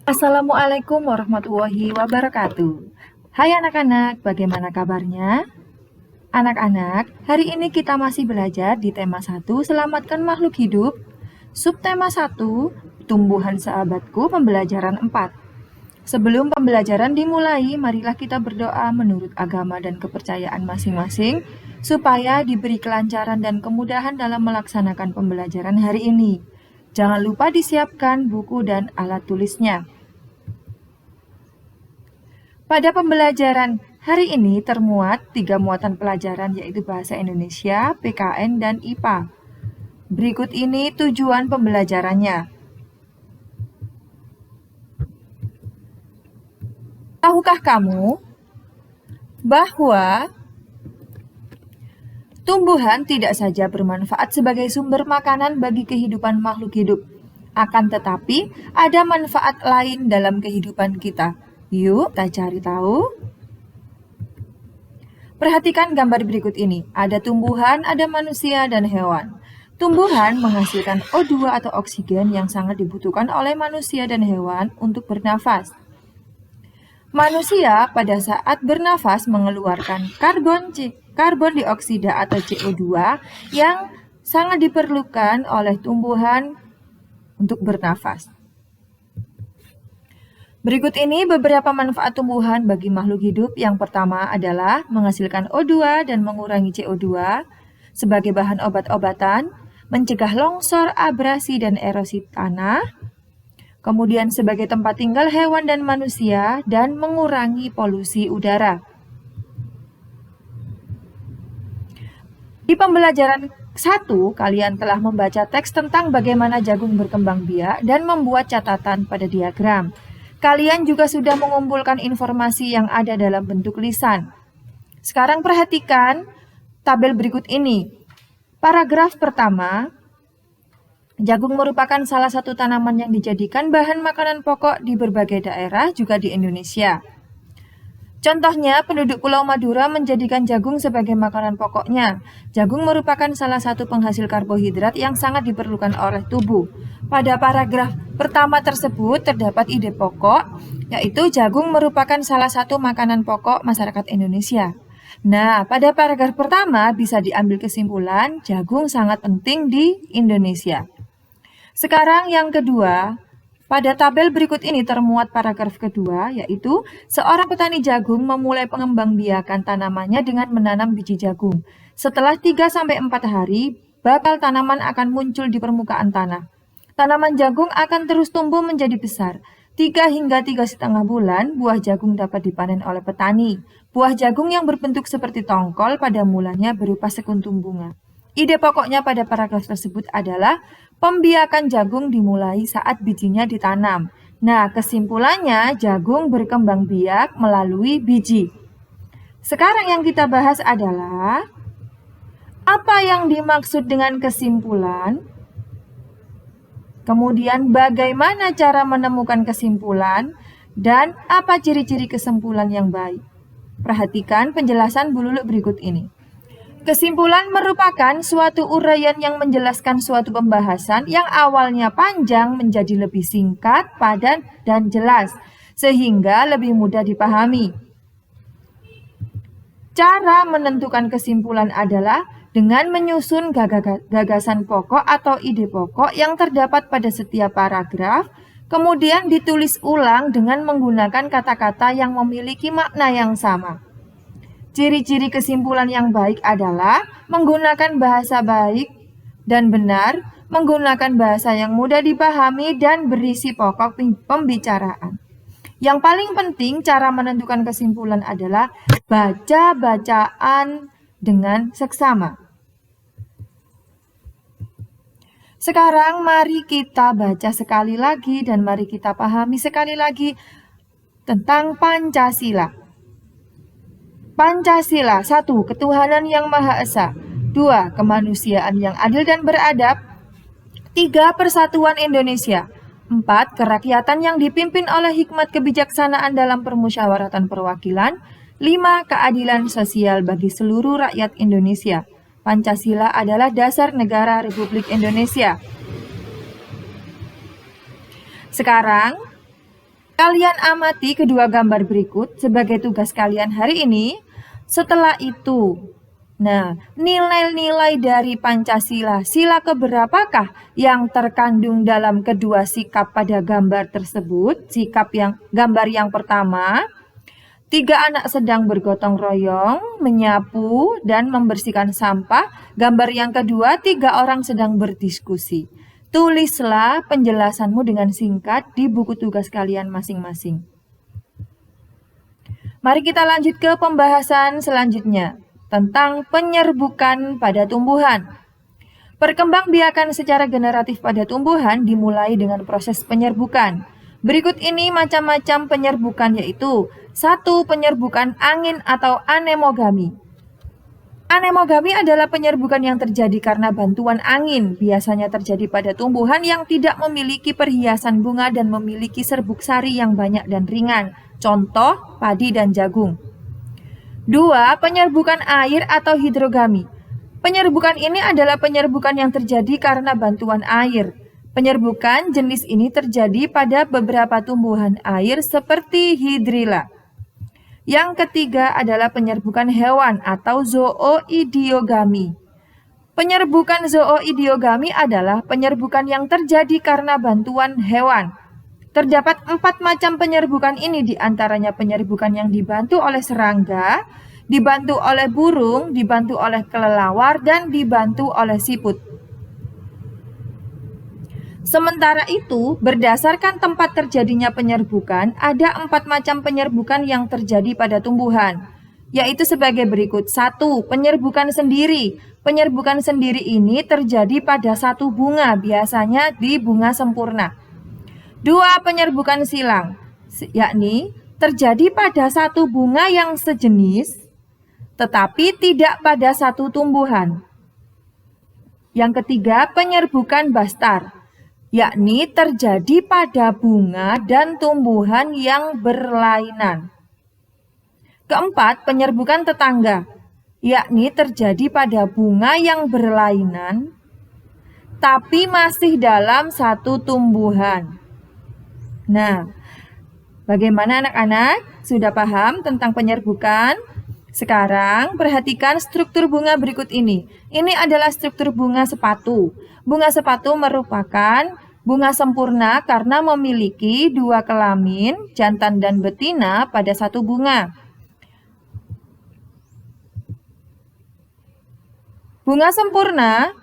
Assalamualaikum warahmatullahi wabarakatuh. Hai anak-anak, bagaimana kabarnya? Anak-anak, hari ini kita masih belajar di tema 1, Selamatkan Makhluk Hidup. Subtema 1, Tumbuhan Sahabatku, pembelajaran 4. Sebelum pembelajaran dimulai, marilah kita berdoa menurut agama dan kepercayaan masing-masing, supaya diberi kelancaran dan kemudahan dalam melaksanakan pembelajaran hari ini. Jangan lupa disiapkan buku dan alat tulisnya. Pada pembelajaran hari ini termuat 3 muatan pelajaran, yaitu Bahasa Indonesia, PKN, dan IPA. Berikut ini tujuan pembelajarannya. Tahukah kamu bahwa tumbuhan tidak saja bermanfaat sebagai sumber makanan bagi kehidupan makhluk hidup, akan tetapi ada manfaat lain dalam kehidupan kita. Yuk, kita cari tahu. Perhatikan gambar berikut ini. Ada tumbuhan, ada manusia, dan hewan. Tumbuhan menghasilkan O2 atau oksigen yang sangat dibutuhkan oleh manusia dan hewan untuk bernafas. Manusia pada saat bernafas mengeluarkan karbon dioksida atau CO2 yang sangat diperlukan oleh tumbuhan untuk bernafas. Berikut ini beberapa manfaat tumbuhan bagi makhluk hidup. Yang pertama adalah menghasilkan O2 dan mengurangi CO2 sebagai bahan obat-obatan, mencegah longsor, abrasi, dan erosi tanah, kemudian sebagai tempat tinggal hewan dan manusia, dan mengurangi polusi udara. Di pembelajaran 1, kalian telah membaca teks tentang bagaimana jagung berkembang biak dan membuat catatan pada diagram. Kalian juga sudah mengumpulkan informasi yang ada dalam bentuk lisan. Sekarang perhatikan tabel berikut ini. Paragraf pertama, jagung merupakan salah satu tanaman yang dijadikan bahan makanan pokok di berbagai daerah, juga di Indonesia. Contohnya, penduduk Pulau Madura menjadikan jagung sebagai makanan pokoknya. Jagung merupakan salah satu penghasil karbohidrat yang sangat diperlukan oleh tubuh. Pada paragraf pertama tersebut terdapat ide pokok, yaitu jagung merupakan salah satu makanan pokok masyarakat Indonesia. Nah, pada paragraf pertama bisa diambil kesimpulan jagung sangat penting di Indonesia. Sekarang yang kedua, pada tabel berikut ini termuat paragraf kedua, yaitu seorang petani jagung memulai pengembangbiakan tanamannya dengan menanam biji jagung. Setelah 3-4 hari, bakal tanaman akan muncul di permukaan tanah. Tanaman jagung akan terus tumbuh menjadi besar. 3 hingga 3,5 bulan, buah jagung dapat dipanen oleh petani. Buah jagung yang berbentuk seperti tongkol pada mulanya berupa sekuntum bunga. Ide pokoknya pada paragraf tersebut adalah pembiakan jagung dimulai saat bijinya ditanam. Nah, kesimpulannya jagung berkembang biak melalui biji. Sekarang yang kita bahas adalah apa yang dimaksud dengan kesimpulan? Kemudian bagaimana cara menemukan kesimpulan dan apa ciri-ciri kesimpulan yang baik? Perhatikan penjelasan bululuk berikut ini. Kesimpulan merupakan suatu uraian yang menjelaskan suatu pembahasan yang awalnya panjang menjadi lebih singkat, padat, dan jelas, sehingga lebih mudah dipahami. Cara menentukan kesimpulan adalah dengan menyusun gagasan pokok atau ide pokok yang terdapat pada setiap paragraf, kemudian ditulis ulang dengan menggunakan kata-kata yang memiliki makna yang sama. Ciri-ciri kesimpulan yang baik adalah menggunakan bahasa baik dan benar, menggunakan bahasa yang mudah dipahami, dan berisi pokok pembicaraan. Yang paling penting cara menentukan kesimpulan adalah baca bacaan dengan seksama. Sekarang mari kita baca sekali lagi dan mari kita pahami sekali lagi tentang Pancasila. Pancasila. 1. Ketuhanan yang Maha Esa. 2. Kemanusiaan yang adil dan beradab. 3. Persatuan Indonesia. 4. Kerakyatan yang dipimpin oleh hikmat kebijaksanaan dalam permusyawaratan perwakilan. 5. Keadilan sosial bagi seluruh rakyat Indonesia. Pancasila adalah dasar negara Republik Indonesia. Sekarang, Kalian amati kedua gambar berikut sebagai tugas kalian hari ini. Setelah itu, nilai-nilai dari Pancasila, sila keberapakah yang terkandung dalam kedua sikap pada gambar tersebut? Gambar yang pertama, 3 anak sedang bergotong royong, menyapu dan membersihkan sampah. Gambar yang kedua, 3 orang sedang berdiskusi. Tulislah penjelasanmu dengan singkat di buku tugas kalian masing-masing. Mari kita lanjut ke pembahasan selanjutnya tentang penyerbukan pada tumbuhan. Perkembangbiakan secara generatif pada tumbuhan dimulai dengan proses penyerbukan. Berikut ini macam-macam penyerbukan, yaitu 1. Penyerbukan angin atau anemogami. Anemogami adalah penyerbukan yang terjadi karena bantuan angin, biasanya terjadi pada tumbuhan yang tidak memiliki perhiasan bunga dan memiliki serbuk sari yang banyak dan ringan, contoh padi dan jagung. 2. Penyerbukan air atau hidrogami. Penyerbukan ini adalah penyerbukan yang terjadi karena bantuan air. Penyerbukan jenis ini terjadi pada beberapa tumbuhan air seperti hidrilla. Yang ketiga adalah penyerbukan hewan atau zooidiogami. Penyerbukan zooidiogami adalah penyerbukan yang terjadi karena bantuan hewan. Terdapat 4 macam penyerbukan ini, diantaranya penyerbukan yang dibantu oleh serangga, dibantu oleh burung, dibantu oleh kelelawar, dan dibantu oleh siput. Sementara itu, berdasarkan tempat terjadinya penyerbukan, ada 4 macam penyerbukan yang terjadi pada tumbuhan, yaitu sebagai berikut. 1. Penyerbukan sendiri. Penyerbukan sendiri ini terjadi pada satu bunga, biasanya di bunga sempurna. 2. Penyerbukan silang, yakni terjadi pada satu bunga yang sejenis, tetapi tidak pada satu tumbuhan. Yang ketiga, penyerbukan bastar, yakni terjadi pada bunga dan tumbuhan yang berlainan. Keempat, penyerbukan tetangga, yakni terjadi pada bunga yang berlainan, tapi masih dalam satu tumbuhan. Bagaimana anak-anak? Sudah paham tentang penyerbukan? Sekarang perhatikan struktur bunga berikut ini. Ini adalah struktur bunga sepatu. Bunga sepatu merupakan bunga sempurna karena memiliki 2 kelamin, jantan dan betina pada satu bunga. Bunga sempurna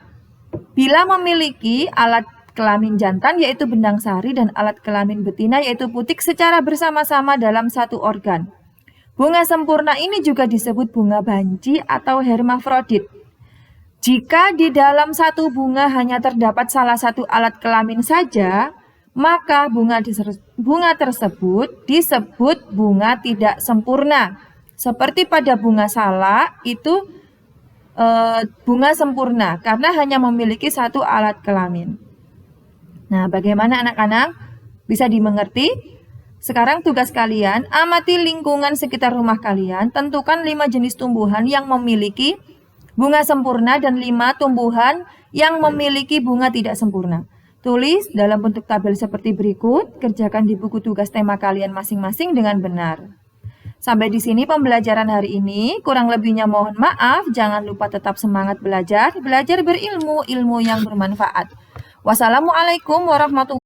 bila memiliki alat kelamin jantan yaitu benang sari dan alat kelamin betina yaitu putik secara bersama-sama dalam satu organ. Bunga sempurna ini juga disebut bunga banci atau hermafrodit. Jika di dalam satu bunga hanya terdapat salah satu alat kelamin saja, maka bunga tersebut disebut bunga tidak sempurna. Seperti pada bunga salak itu bunga sempurna karena hanya memiliki satu alat kelamin. Bagaimana anak-anak? Bisa dimengerti? Sekarang tugas kalian, amati lingkungan sekitar rumah kalian, tentukan 5 jenis tumbuhan yang memiliki bunga sempurna dan 5 tumbuhan yang memiliki bunga tidak sempurna. Tulis dalam bentuk tabel seperti berikut, kerjakan di buku tugas tema kalian masing-masing dengan benar. Sampai di sini pembelajaran hari ini, kurang lebihnya mohon maaf, jangan lupa tetap semangat belajar berilmu, ilmu yang bermanfaat. Wassalamualaikum warahmatullahi wabarakatuh.